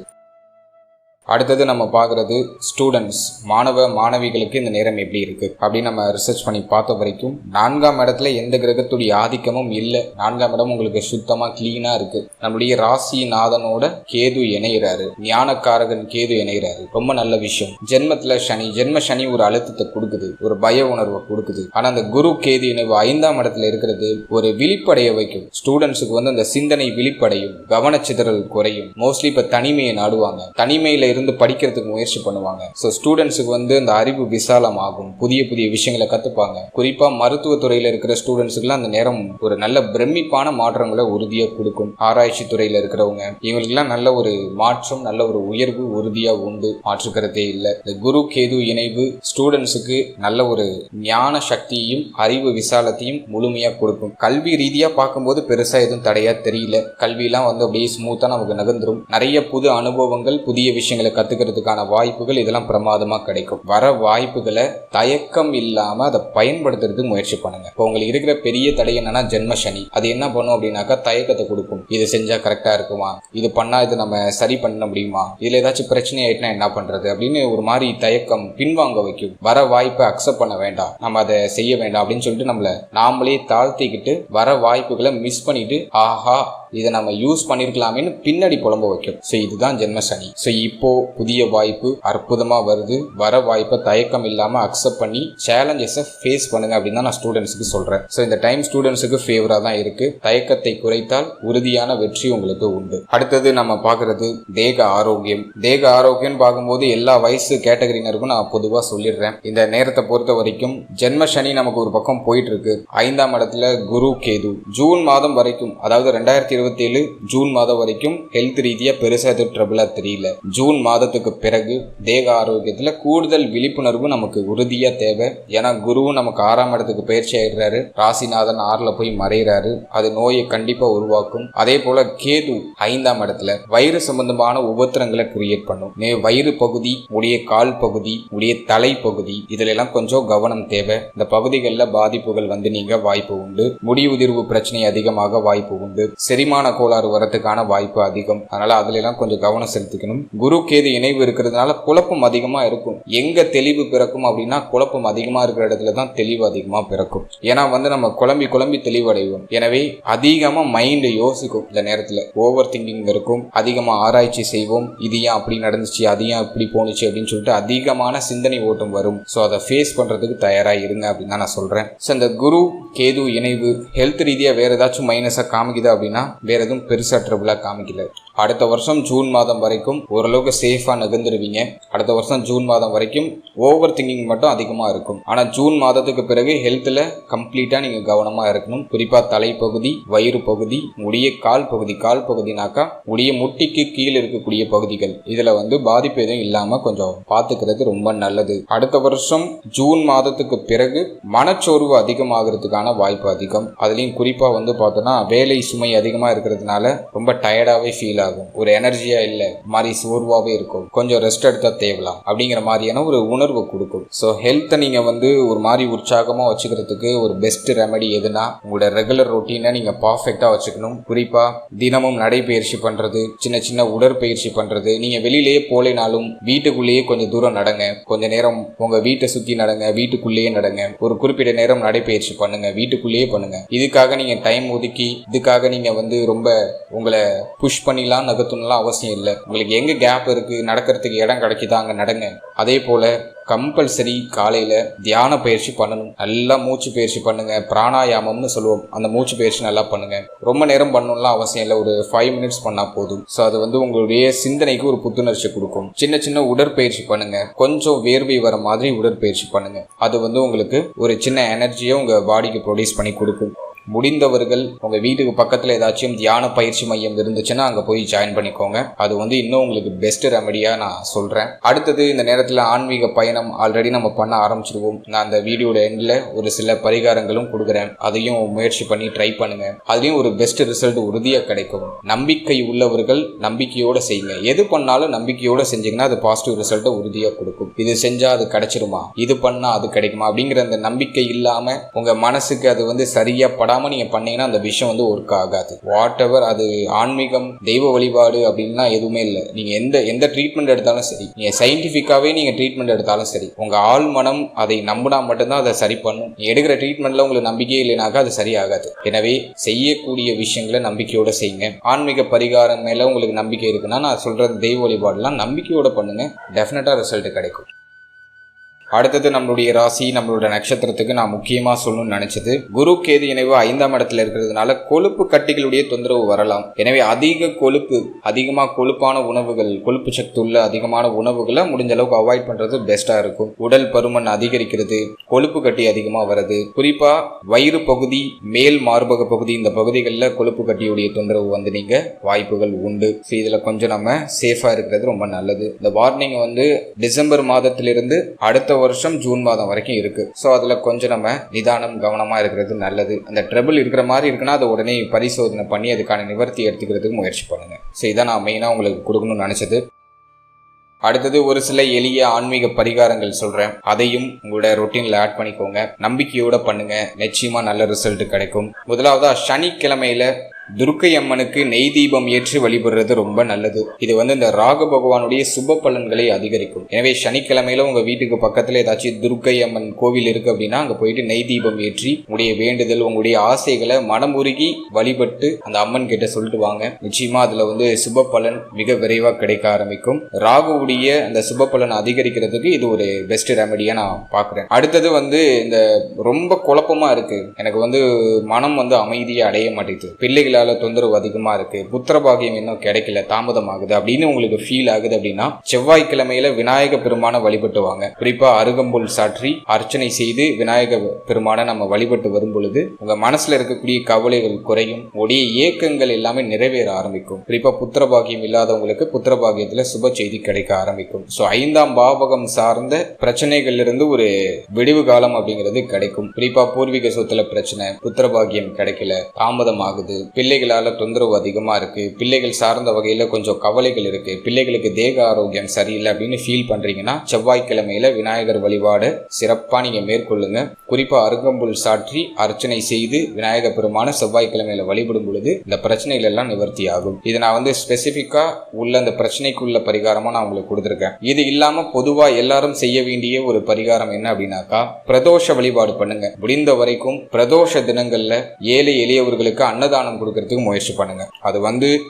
அடுத்தது நம்ம பார்க்குறது ஸ்டூடெண்ட்ஸ், மாணவ மாணவிகளுக்கு இந்த நேரம் எப்படி இருக்கு அப்படின்னு நம்ம ரிசர்ச் பண்ணி பார்த்த வரைக்கும் 4ஆம் இடத்துல எந்த கிரகத்துடைய ஆதிக்கமும் இல்லை. 4ஆம் இடம் உங்களுக்கு சுத்தமா கிளீனா இருக்கு. நம்முடைய ராசி நாதனோட கேது இணைகிறாரு, ஞானக்காரகன் கேது இணைகிறாரு. ரொம்ப நல்ல விஷயம். ஜென்மத்துல சனி, ஜென்ம சனி ஒரு அழுத்தத்தை கொடுக்குது, ஒரு பய உணர்வை கொடுக்குது. ஆனா அந்த குரு கேது இணைவு 5ஆம் இடத்துல இருக்கிறது ஒரு விழிப்படைய வைக்கும். ஸ்டூடெண்ட்ஸுக்கு அந்த சிந்தனை விழிப்படையும், கவனச்சிதறல் குறையும். மோஸ்ட்லி இப்ப தனிமையை நாடுவாங்க, தனிமையில இருந்து படிக்கிறதுக்கு முயற்சி பண்ணுவாங்க. ஸோ ஸ்டூடெண்ட்ஸுக்கு அந்த அறிவு விசாலமாகும், புதிய புதிய விஷயங்களை கத்துப்பாங்க. குறிப்பா மருத்துவ துறையில இருக்கிற ஸ்டூடெண்ட்ஸுக்குலாம் அந்த நேரம் ஒரு நல்ல பிரமிப்பான மாற்றங்களை உறுதியா கொடுக்கும். ஆராய்ச்சி துறையில இருக்கிறவங்க, இவங்களுக்குலாம் நல்ல ஒரு மாற்றம், நல்ல ஒரு உயர்வு உறுதியா உண்டு, மாற்றுக்கிறதே இல்லை. இந்த குரு கேது இணைவு ஸ்டூடெண்ட்ஸுக்கு நல்ல ஒரு ஞான சக்தியையும் அறிவு விசாலத்தையும் முழுமையா கொடுக்கும். கல்வி ரீதியா பார்க்கும்போது பெருசா எதுவும் தடையா தெரியல. கல்வியெல்லாம் அப்படியே ஸ்மூத்தா நமக்கு நகர்ந்துரும். நிறைய புது அனுபவங்கள், புதிய விஷயங்களை கத்துக்கிறதுக்கான வாய்ப்புகள் இதெல்லாம் பிரமாதமா கிடைக்கும். வர வாய்ப்புகளை தயக்கம் இல்லாம அதை பயன்படுத்துறதுக்கு முயற்சி பண்ணுங்க. இப்போ உங்களுக்கு இருக்கிற பெரிய தடை என்னன்னா ஜென்ம சனி. அது என்ன பண்ணும் அப்படின்னாக்கா தயக்கத்தை கொடுக்கும். இது செஞ்சா கரெக்டா இருக்குமா, இது பண்ணா இது நம்ம சரி பண்ண முடியுமா, இதுல ஏதாச்சும் பிரச்சனை ஆயிட்டுனா என்ன பண்றது அப்படின்னு ஒரு மாதிரி தயக்கம் பின்வாங்க வைக்கும். வர வாய்ப்பை அக்செப்ட் பண்ண வேண்டாம், நம்ம அதை செய்ய வேண்டாம் அப்படின்னு சொல்லிட்டு நம்மள நாமளே தாழ்த்திக்கிட்டு வர வாய்ப்புகளை மிஸ் பண்ணிட்டு ஆஹா இதை நம்ம யூஸ் பண்ணிருக்கலாமேன்னு பின்னாடி புலம்ப வைக்கும். ஸோ இதுதான் ஜென்ம சனி. ஸோ இப்போ புதிய வாய்ப்பு அற்புதமா வருது. வர வாய்ப்பை தயக்கம் இல்லாம அக்செப்ட் பண்ணி சேலஞ்சஸை ஃபேஸ் பண்ணுங்க அப்படின்னு தான் நான் ஸ்டூடெண்ட்ஸுக்கு சொல்றேன். ஸோ இந்த டைம் ஸ்டூடெண்ட்ஸுக்கு ஃபேவரா தான் இருக்கு. தயக்கத்தை குறைத்தால் உறுதியான வெற்றி உங்களுக்கு உண்டு. அடுத்தது நம்ம பார்க்கறது தேக ஆரோக்கியம். தேக ஆரோக்கியம் பார்க்கும்போது எல்லா வயசு கேட்டகரினருக்கும் நான் பொதுவாக சொல்லிடுறேன். இந்த நேரத்தை பொறுத்த வரைக்கும் ஜென்ம சனி நமக்கு ஒரு பக்கம் போயிட்டு இருக்கு. 5ஆம் இடத்துல குரு கேது ஜூன் மாதம் வரைக்கும், அதாவது 2023 2027 ஜூன் மாதம் வரைக்கும் ஹெல்த் ரீதியா பெருசா எதுவும் ட்ரபிளா தெரியல. ஜூன் மாதத்துக்கு பிறகு தேக ஆரோக்கியத்துல கூடுதல் விழிப்புணர்வு நமக்கு உறுதியா தேவை. ஏன்னா குருவும் நமக்கு 6ஆம் இடத்துக்கு பயிற்சி ஆயிடுறாரு, ராசிநாதன் 6ல போய் மறைகிறாரு, அது நோயை கண்டிப்பா உருவாக்கும். அதே போல கேது 5ஆம் இடத்துல வயிறு சம்பந்தமான உபத்திரங்களை கிரியேட் பண்ணும். வயிறு பகுதி, உடைய கால் பகுதி, உடைய தலை பகுதி, இதுல எல்லாம் கொஞ்சம் கவனம் தேவை. இந்த பகுதிகளில் பாதிப்புகள் வந்து நீங்க வாய்ப்பு உண்டு. முடி உதிர்வு பிரச்சனை அதிகமாக வாய்ப்பு உண்டு. செரிமான கோளாறு வரத்துக்கான வாய்ப்பு அதிகம். அதனால அதுல எல்லாம் கொஞ்சம் கவனம் செலுத்திக்கணும். குரு கேது இணைவு இருக்கிறதுனால குழப்பம் அதிகமா இருக்கும். எங்க தெளிவு பிறக்கும் அப்படின்னா குழப்பம் அதிகமா இருக்கிற இடத்துல தான் தெளிவு அதிகமா பிறக்கும். ஏன்னா வந்து நம்ம குழம்பி குழம்பி தெளிவடைவோம். எனவே அதிகமா மைண்ட் யோசிக்கும். இந்த நேரத்துல ஓவர் திங்கிங் இருக்கும். அதிகமா ஆராய்ச்சி செய்வோம். இது ஏன் அப்படி நடந்துச்சு, அது ஏன் இப்படி போனுச்சு அப்படின்னு சொல்லிட்டு அதிகமான சிந்தனை ஓட்டம் வரும். ஸோ அதை ஃபேஸ் பண்றதுக்கு தயாரா இருங்க அப்படின்னு தான் நான் சொல்றேன். ஸோ இந்த குரு கேது இணைவு ஹெல்த் ரீதியா வேற ஏதாச்சும் மைனஸா காமிக்குது அப்படின்னா வேற எதுவும் பெருசா ட்ரபிளா காமிக்கல. அடுத்த வருஷம் ஜூன் மாதம் வரைக்கும் ஓரளவுக்கு சேஃபா நகர்ந்துருவீங்க. அடுத்த வருஷம் ஜூன் மாதம் வரைக்கும் ஓவர் திங்கிங் மட்டும் அதிகமா இருக்கும். ஆனா ஜூன் மாதத்துக்கு பிறகு ஹெல்த்ல கம்ப்ளீட்டா நீங்க கவனமா இருக்கணும். குறிப்பா தலைப்பகுதி, வயிறு பகுதி, உடைய கால் பகுதி, கால் பகுதினாக்கா உடைய முட்டிக்கு கீழே இருக்கக்கூடிய பகுதிகள், இதுல வந்து பாதிப்பு எதுவும் இல்லாம கொஞ்சம் பாத்துக்கிறது ரொம்ப நல்லது. அடுத்த வருஷம் ஜூன் மாதத்துக்கு பிறகு மனச்சோர்வு அதிகமாகிறதுக்கான வாய்ப்பு அதிகம். அதுலயும் குறிப்பா வந்து பார்த்தோன்னா வேலை சுமை அதிகமா இருக்கிறதுனால ரொம்ப டயர்டாவே ஃபீல் ஆகும். ஒரு எனர்ஜியா இல்ல மாதிரி சோர்வாவே இருக்கும். கொஞ்சம் ரெஸ்ட் எடுத்தா தேவலாம் அப்படிங்கிற மாதிரியான ஒரு உணர்வு கொடுக்கும். ஸோ ஹெல்த்தை நீங்க வந்து ஒரு மாதிரி உற்சாகமா வச்சுக்கிறதுக்கு ஒரு பெஸ்ட் ரெமெடி எதுனா உங்களோட ரெகுலர் ரொட்டீனை நீங்க பர்ஃபெக்டா வச்சுக்கணும். குறிப்பா தினமும் நடைபயிற்சி பண்றது, சின்ன சின்ன உடற்பயிற்சி பண்றது. நீங்க வெளியிலேயே போலேனாலும் வீட்டுக்குள்ளேயே கொஞ்சம் தூரம் நடங்க. கொஞ்ச நேரம் உங்க வீட்டை சுத்தி நடங்க, வீட்டுக்குள்ளேயே நடங்க. ஒரு குறிப்பிட்ட நேரம் நடைபயிற்சி பண்ணுங்க, வீட்டுக்குள்ளேயே பண்ணுங்க. இதுக்காக நீங்க டைம் ஒதுக்கி இதுக்காக நீங்க வந்து ரொம்ப உங்களை புஷ் பண்ணி நகர்த்தணும்லாம் அவசியம் இல்லை. உங்களுக்கு எங்க கேப் இருக்கு, நடக்கிறதுக்கு இடம் கிடைக்குதா அங்க நடங்க. அதே போல கம்பல்சரி காலையில தியான பயிற்சி பண்ணணும். நல்லா மூச்சு பயிற்சி பண்ணுங்க. பிராணாயாமம்னு சொல்லுவோம், அந்த மூச்சு பயிற்சி நல்லா பண்ணுங்க. ரொம்ப நேரம் பண்ணணும்லாம் அவசியம் இல்லை, ஒரு 5 மினிட்ஸ் பண்ணா போதும். ஸோ அது வந்து உங்களுடைய சிந்தனைக்கு ஒரு புத்துணர்ச்சி கொடுக்கும். சின்ன சின்ன உடற்பயிற்சி பண்ணுங்க. கொஞ்சம் வேர்வை வர மாதிரி உடற்பயிற்சி பண்ணுங்க. அது வந்து உங்களுக்கு ஒரு சின்ன எனர்ஜியை உங்க பாடிக்கு ப்ரொடியூஸ் பண்ணி கொடுக்கும். முடிந்தவர்கள் உங்க வீட்டுக்கு பக்கத்துல ஏதாச்சும் தியான பயிற்சி மையம் இருந்துச்சுன்னா அங்க போய் ஜாயின் பண்ணிக்கோங்க. அது வந்து இன்னும் உங்களுக்கு பெஸ்ட் ரெமடியா நான் சொல்றேன். அடுத்தது இந்த நேரத்துல ஆன்மீக பயணம் ஆல்ரெடி நம்ம பண்ண ஆரம்பிச்சிருவோம். நான் அந்த வீடியோட எண்ட்ல ஒரு சில பரிகாரங்களும் கொடுக்குறேன். அதையும் முயற்சி பண்ணி ட்ரை பண்ணுங்க. அதுலயும் ஒரு பெஸ்ட் ரிசல்ட் உறுதியா கிடைக்கும். நம்பிக்கை உள்ளவர்கள் நம்பிக்கையோட செய்யுங்க. எது பண்ணாலும் நம்பிக்கையோட செஞ்சீங்கன்னா அது பாசிட்டிவ் ரிசல்ட்டை உறுதியா கொடுக்கும். இது செஞ்சா அது கிடைச்சிருமா, இது பண்ணா அது கிடைக்குமா அப்படிங்கிற அந்த நம்பிக்கை இல்லாம உங்க மனசுக்கு அது வந்து சரியா நீங்க பண்ணீங்கன்னா அந்த விஷயம் வந்து ஒர்க் ஆகாது. வாட் எவர் அது ஆன்மீகம், தெய்வ வழிபாடு அப்படின்னா எதுவுமே இல்லை. நீங்க எந்த ட்ரீட்மெண்ட் எடுத்தாலும் சரி, நீங்க சயின்டிபிக்காவே நீங்க ட்ரீட்மெண்ட் எடுத்தாலும் சரி, உங்க ஆள் மனம் அதை நம்பினா மட்டும்தான் அதை சரி பண்ணும். நீ எடுக்கிற ட்ரீட்மெண்ட்ல உங்களுக்கு நம்பிக்கையே இல்லைனாக்கா அது சரியாகாது. எனவே செய்யக்கூடிய விஷயங்களை நம்பிக்கையோட செய்யுங்க. ஆன்மீக பரிகாரம் மேல உங்களுக்கு நம்பிக்கை இருக்குன்னா நான் சொல்றது தெய்வ வழிபாடுலாம் நம்பிக்கையோட பண்ணுங்க. டெஃபினட்டா ரிசல்ட் கிடைக்கும். அடுத்தது நம்மளுடைய ராசி, நம்மளோட நட்சத்திரத்துக்கு நான் முக்கியமா சொல்லணும்னு நினைச்சது, குரு கேது இணைவு 5ஆம் இடத்துல இருக்கிறதுனால கொழுப்பு கட்டிகளுடைய தொந்தரவு வரலாம். எனவே அதிகமா கொழுப்பான உணவுகள், கொழுப்பு சக்தி உள்ள அதிகமான உணவுகளை முடிஞ்ச அளவுக்கு அவாய்ட் பண்றது பெஸ்டா இருக்கும். உடல் பருமன் அதிகரிக்கிறது, கொழுப்பு கட்டி அதிகமா வருது. குறிப்பா வயிறு பகுதி, மேல் மார்பக பகுதி, இந்த பகுதிகளில் கொழுப்பு கட்டியுடைய தொந்தரவு வந்து நீங்க வாய்ப்புகள் உண்டு. இதுல கொஞ்சம் நம்ம சேஃபா இருக்கிறது ரொம்ப நல்லது. இந்த வார்னிங் வந்து டிசம்பர் மாதத்திலிருந்து அடுத்த வருஷம் ஜூன் மாதம் வரைக்கும் இருக்கு. ஸோ அதுல கொஞ்சம் நம்ம நிதானம் கவனமா இருக்கிறது நல்லது. அந்த ட்ரபிள் இருக்கிற மாதிரி இருக்குன்னா அதை உடனே பரிசோதனை பண்ணி அதுக்கான நிவர்த்தி எடுத்துக்கிறதுக்கு முயற்சி பண்ணுங்க. ஸோ இதான் நான் மெயினா உங்களுக்கு கொடுக்கணும்னு நினைச்சது. அடுத்தது ஒரு சில எளிய ஆன்மீக பரிகாரங்கள் சொல்றேன். அதையும் உங்களோட ரொட்டீன்ல ஆட் பண்ணிக்கோங்க. நம்பிக்கையோட பண்ணுங்க, நிச்சயமா நல்ல ரிசல்ட் கிடைக்கும். முதலாவதா சனிக்கிழமையில துர்க்கை அம்மனுக்கு நெய் தீபம் ஏற்றி வழிபடுறது ரொம்ப நல்லது. இது வந்து இந்த ராகு பகவானுடைய சுப பலன்களை அதிகரிக்கும். எனவே சனிக்கிழமையில உங்க வீட்டுக்கு பக்கத்துல ஏதாச்சும் துர்க்கை அம்மன் கோவில் இருக்கு அப்படின்னா அங்க போயிட்டு நெய் தீபம் ஏற்றி உங்களுடைய வேண்டுதல், உங்களுடைய ஆசைகளை மனமுருகி வழிபட்டு அந்த அம்மன் கிட்ட சொல்லிட்டு வாங்க. நிச்சயமா அதுல வந்து சுப பலன் மிக விரைவா கிடைக்க ஆரம்பிக்கும். ராகுவுடைய அந்த சுப பலன் அதிகரிக்கிறதுக்கு இது ஒரு பெஸ்ட் ரெமடியா நான் பாக்குறேன். அடுத்தது வந்து இந்த ரொம்ப குழப்பமா இருக்கு, எனக்கு வந்து மனம் வந்து அமைதியை அடைய மாட்டேங்குது, பிள்ளைகளால பிள்ளைகளால தொந்தரவு அதிகமா இருக்கு, புத்திரபாகியம் இன்னும் கிடைக்கல, தாமதமாகுது அப்படின்னு உங்களுக்கு ஃபீல் ஆகுது அப்படின்னா செவ்வாய்க்கிழமையில விநாயக பெருமான வழிபட்டுவாங்க. குறிப்பா அருகம்புல் சாற்றி அர்ச்சனை செய்து விநாயக பெருமான நம்ம வழிபட்டு வரும் பொழுது உங்க மனசுல இருக்கக்கூடிய கவலைகள் குறையும், உடைய ஏக்கங்கள் எல்லாமே நிறைவேற ஆரம்பிக்கும். குறிப்பா புத்திரபாகியம் இல்லாதவங்களுக்கு புத்திரபாகியத்துல சுப செய்தி கிடைக்க ஆரம்பிக்கும். சோ 5ஆம் பாவகம் சார்ந்த பிரச்சனைகள்ல இருந்து ஒரு விடிவு காலம் அப்படிங்கிறது கிடைக்கும். குறிப்பா பூர்வீக சொத்துல பிரச்சனை, புத்திரபாகியம் கிடைக்கல, தாமதம் ஆகுது, பிள்ளைகளால தொந்தரவு அதிகமா இருக்கு, பிள்ளைகள் சார்ந்த வகையில கொஞ்சம் கவலைகள் இருக்கு, பிள்ளைகளுக்கு தேக ஆரோக்கியம் சரியில்லை அப்படின்னு ஃபீல் பண்றீங்கன்னா செவ்வாய்க்கிழமையில விநாயகர் வழிபாடு சிறப்பா நீங்க மேற்கொள்ளுங்க. குறிப்பா அருகம்புல் சாற்றி அர்ச்சனை செய்து விநாயக பெருமான செவ்வாய்க்கிழமையில வழிபடும் பொழுது இந்த பிரச்சனைகள் எல்லாம் நிவர்த்தி ஆகும். இது நான் ஸ்பெசிபிக்கா உள்ள அந்த பிரச்சனைக்குள்ள பரிகாரமா நான் உங்களுக்கு கொடுத்திருக்கேன். இது இல்லாம பொதுவா எல்லாரும் செய்ய வேண்டிய ஒரு பரிகாரம் என்ன அப்படின்னாக்கா பிரதோஷ வழிபாடு பண்ணுங்க. முடிந்த வரைக்கும் பிரதோஷ தினங்கள்ல ஏழை எளியவர்களுக்கு அன்னதானம் கொடுக்கறதுக்கு முயற்சி பண்ணுங்க. அது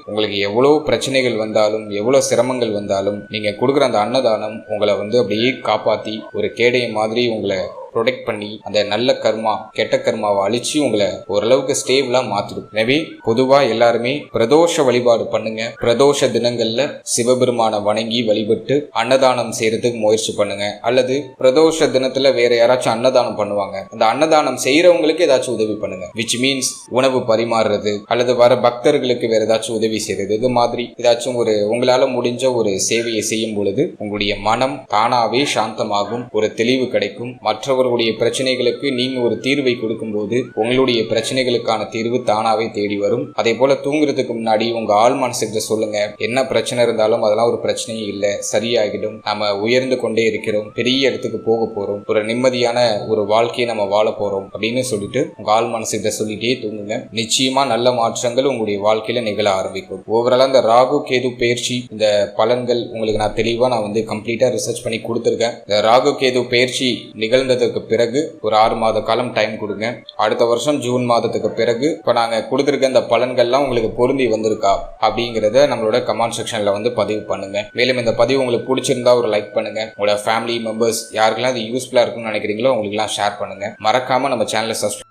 உங்களுக்கு எவ்வளவு பிரச்சனைகள் வந்தாலும் எவ்வளவு சிரமங்கள் வந்தாலும் நீங்க கொடுக்குற அந்த அன்னதானம் உங்களை அப்படியே காப்பாத்தி ஒரு கேடை மாதிரி உங்களை ப்ரொடெக்ட் பண்ணி அந்த நல்ல கர்மா கெட்ட கர்மாவை அழிச்சு உங்களை ஓரளவுக்கு ஸ்டேபிளா மாத்திடும். எனவே பொதுவா எல்லாருமே பிரதோஷ வழிபாடு பண்ணுங்க. பிரதோஷ தினங்கள்ல சிவபெருமான வணங்கி வழிபட்டு அன்னதானம் செய்யறதுக்கு முயற்சி பண்ணுங்க. அல்லது பிரதோஷ தினத்துல வேற யாராச்சும் அன்னதானம் பண்ணுவாங்க, அந்த அன்னதானம் செய்யறவங்களுக்கு ஏதாச்சும் உதவி பண்ணுங்க. விச் மீன்ஸ் உணவு பரிமாறுறது அல்லது வர பக்தர்களுக்கு வேற ஏதாச்சும் உதவி செய்யறது, இது மாதிரி ஏதாச்சும் உங்களால முடிஞ்ச ஒரு சேவையை செய்யும் பொழுது உங்களுடைய மனம் தானாவே சாந்தமாகும், ஒரு தெளிவு கிடைக்கும். மற்றவர்களுடைய பிரச்சனைகளுக்கு நீங்க ஒரு தீர்வை கொடுக்கும் போது உங்களுடைய பிரச்சனைகளுக்கான தீர்வு தானாவே தேடி வரும். அதே போல தூங்குறதுக்கு முன்னாடி உங்க ஆள் மனசுக்கு சொல்லுங்க, என்ன பிரச்சனை இருந்தாலும் அதெல்லாம் ஒரு பிரச்சனையே இல்ல, சரியாகிடும், நம்ம உயர்ந்து கொண்டே இருக்கிறோம், பெரிய இடத்துக்கு போக போறோம், ஒரு நிம்மதியான ஒரு வாழ்க்கையை நம்ம வாழ போறோம் அப்படின்னு சொல்லிட்டு உங்க ஆள் மனசுக்கு சொல்லிட்டே தூங்குங்க. நிச்சயமா நல்ல மாற்றங்கள் உங்களுடைய வாழ்க்கையில நிகழ ஆரம்பிக்கும். ஓவராலா இந்த ராகு கேது பயிற்சி இந்த பலன்கள் உங்களுக்கு நான் தெளிவா கம்ப்ளீட்டா ரிசர்ச் பண்ணி கொடுத்திருக்கேன். இந்த ராகு கேது பயிற்சி நிகழ்ந்தது பிறகு ஒரு 6 மாத காலம் டைம் கொடுங்க. அடுத்த வருஷம் ஜூன் மாதத்துக்கு பிறகு இப்ப நாங்க கொடுத்திருக்க இந்த பலன்கள்லாம் உங்களுக்கு பொருந்தி வந்திருக்கா அப்படிங்கறத நம்மளோட கமெண்ட் செக்ஷன்ல பதிவு பண்ணுங்க. மேலும் இந்த பதிவு உங்களுக்கு பிடிச்சிருந்தா ஒரு லைக் பண்ணுங்க. உங்களோட ஃபேமிலி மெம்பர்ஸ் யாருக்கெல்லாம் இது யூஸ்ஃபுல்லா இருக்கும்னு நினைக்கிறீங்களோ உங்களுக்கு எல்லாம் ஷேர் பண்ணுங்க. மறக்காம நம்ம சேனலை சப்ஸ்கிரைப்